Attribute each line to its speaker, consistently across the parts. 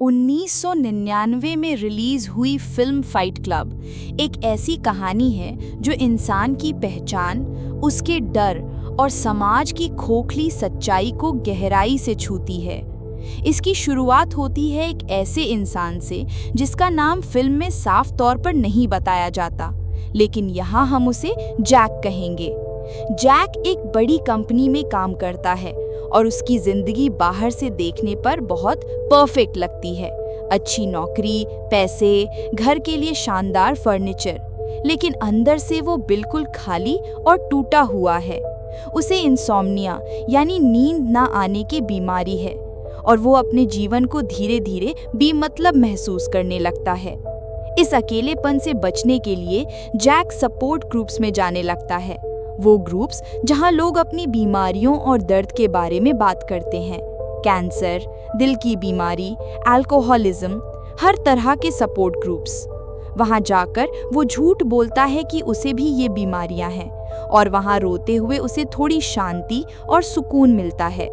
Speaker 1: 1999 में रिलीज हुई film fight club एक ऐसी कहानी है जो इंसान की पहचान, उसके डर और समाज की खोखली सच्चाई को गहराई से छूती है। इसकी शुरुआत होती है एक ऐसे इंसान से जिसका नाम फिल्म में साफ तौर पर नहीं बताया जाता, लेकिन यहाँ हम उसे जैक कहेंगे। जैक एक बड़ी कंपनी में काम करता है और उसकी जिंदगी बाहर से देखने पर बहुत परफेक्ट लगती है। अच्छी नौकरी, पैसे, घर के लिए शानदार फर्नीचर, लेकिन अंदर से वो बिल्कुल खाली और टूटा हुआ है। उसे इंसोम्निया यानी नींद ना आने की बीमारी है और वो अपने जीवन को धीरे धीरे बेमतलब महसूस करने लगता है। इस अकेलेपन से बचने के लिए जैक सपोर्ट ग्रुप्स में जाने लगता है, वो ग्रुप्स जहां लोग अपनी बीमारियों और दर्द के बारे में बात करते हैं। कैंसर, दिल की बीमारी, अल्कोहलिज्म, हर तरह के सपोर्ट ग्रुप्स। वहां जाकर वो झूठ बोलता है कि उसे भी ये बीमारियां हैं और वहां रोते हुए उसे थोड़ी शांति और सुकून मिलता है।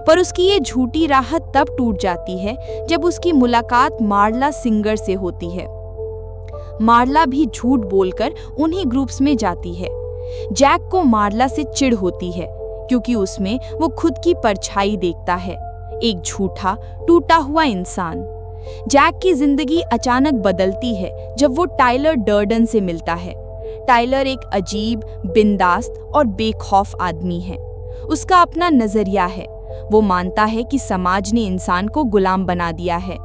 Speaker 1: पर उसकी ये झूठी राहत तब टूट जाती है जब उसकी मुलाकात मार्ला सिंगर से होती है। मार्ला भी झूठ बोलकर उन्हीं ग्रुप्स में जाती है। जैक को मार्ला से चिढ़ होती है क्योंकि उसमें वो खुद की परछाई देखता है, एक झूठा, टूटा हुआ इंसान। जैक की जिंदगी अचानक बदलती है जब वो टाइलर डर्डन से मिलता है। टाइलर एक अजीब, बिंदास और बेखौफ आदमी है। उसका अपना नजरिया है। वो मानता है कि समाज ने इंसान को गुलाम बना दिया है।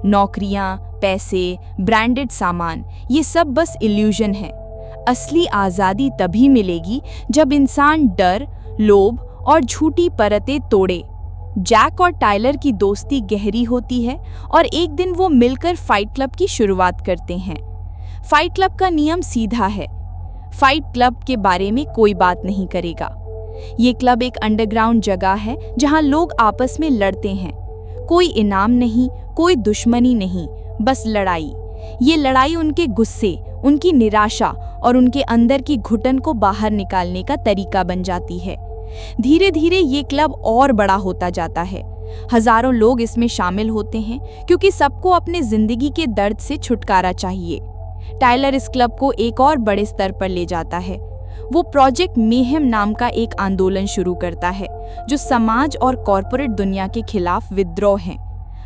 Speaker 1: नौकरियां, पैसे, ब्रांडेड सामान, ये सब बस इल्यूजन है। असली आज़ादी तभी मिलेगी जब इंसान डर, लोभ और झूठी परतें तोड़े। जैक और टाइलर की दोस्ती गहरी होती है और एक दिन वो मिलकर फाइट क्लब की शुरुआत करते हैं। फाइट क्लब का नियम सीधा है, फाइट क्लब के बारे में कोई बात नहीं करेगा। ये क्लब एक अंडरग्राउंड जगह है जहां लोग आपस में लड़ते हैं। कोई इनाम नहीं, कोई दुश्मनी नहीं, बस लड़ाई। ये लड़ाई उनके गुस्से, उनकी निराशा और उनके अंदर की घुटन को बाहर निकालने का तरीका बन जाती है। धीरे धीरे ये क्लब और बड़ा होता जाता है। हजारों लोग इसमें शामिल होते हैं क्योंकि सबको अपने जिंदगी के दर्द से छुटकारा चाहिए। टाइलर इस क्लब को एक और बड़े स्तर पर ले जाता है। वो प्रोजेक्ट मेहम नाम का एक आंदोलन शुरू करता है जो समाज और कॉरपोरेट दुनिया के खिलाफ विद्रोह है।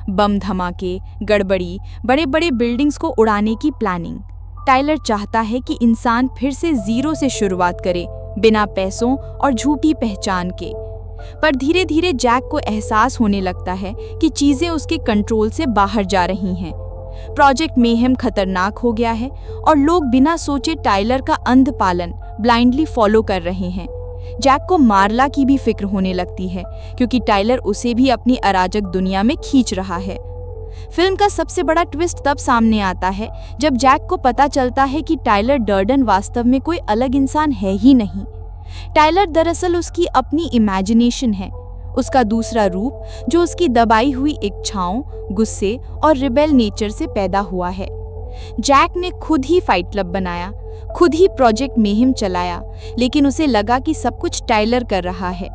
Speaker 1: बम धमाके, गड़बड़ी, बड़े बड़े बिल्डिंग्स को उड़ाने की प्लानिंग। टाइलर चाहता है कि इंसान फिर से जीरो से शुरुआत करे, बिना पैसों और झूठी पहचान के। पर धीरे धीरे जैक को एहसास होने लगता है कि चीजें उसके कंट्रोल से बाहर जा रही हैं। प्रोजेक्ट मेहम खतरनाक हो गया है और लोग बिना सोचे टाइलर का अंध पालन ब्लाइंडली फॉलो कर रहे हैं। जैक को मार्ला की भी फिक्र होने लगती है क्योंकि टाइलर उसे भी अपनी अराजक दुनिया में खींच रहा है। फिल्म का सबसे बड़ा ट्विस्ट तब सामने आता है जब जैक को पता चलता है कि टाइलर डर्डन वास्तव में कोई अलग इंसान है ही नहीं। टाइलर दरअसल उसकी अपनी इमेजिनेशन है, उसका दूसरा रूप जो उसकी दबाई हुई इच्छाओं, गुस्से और रिबेल नेचर से पैदा हुआ है। जैक ने खुद ही फाइट क्लब बनाया, खुद ही प्रोजेक्ट मेहम चलाया, लेकिन उसे लगा कि सब कुछ टाइलर कर रहा है।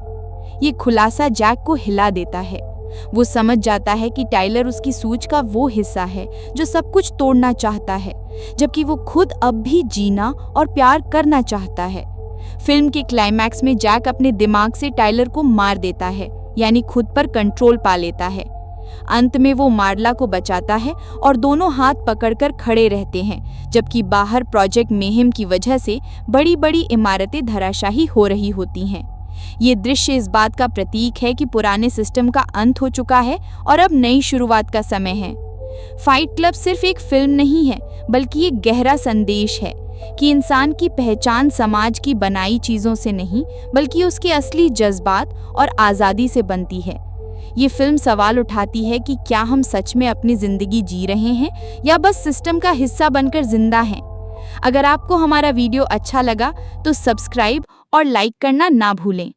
Speaker 1: ये खुलासा जैक को हिला देता है। वो समझ जाता है कि टाइलर उसकी सूझ का वो हिस्सा है जो सब कुछ तोड़ना चाहता है, जबकि वो खुद अब भी जीना और प्यार करना चाहता है। फिल्म के क्लाइमैक्स में जैक अपने दिमाग से टाइलर को मार देता है, यानी खुद पर कंट्रोल पा लेता है। अंत में वो मार्ला को बचाता है और दोनों हाथ पकड़कर खड़े रहते हैं, जबकि बाहर प्रोजेक्ट मेहम की वजह से बड़ी बड़ी इमारतें धराशायी हो रही होती हैं। ये दृश्य इस बात का प्रतीक है कि पुराने सिस्टम का अंत हो चुका है और अब नई शुरुआत का समय है। फाइट क्लब सिर्फ एक फिल्म नहीं है, बल्कि एक गहरा संदेश है कि इंसान की पहचान समाज की बनाई चीजों से नहीं, बल्कि उसके असली जज्बात और आज़ादी से बनती है। ये फिल्म सवाल उठाती है कि क्या हम सच में अपनी जिंदगी जी रहे हैं या बस सिस्टम का हिस्सा बनकर जिंदा हैं। अगर आपको हमारा वीडियो अच्छा लगा तो सब्सक्राइब और लाइक करना ना भूलें।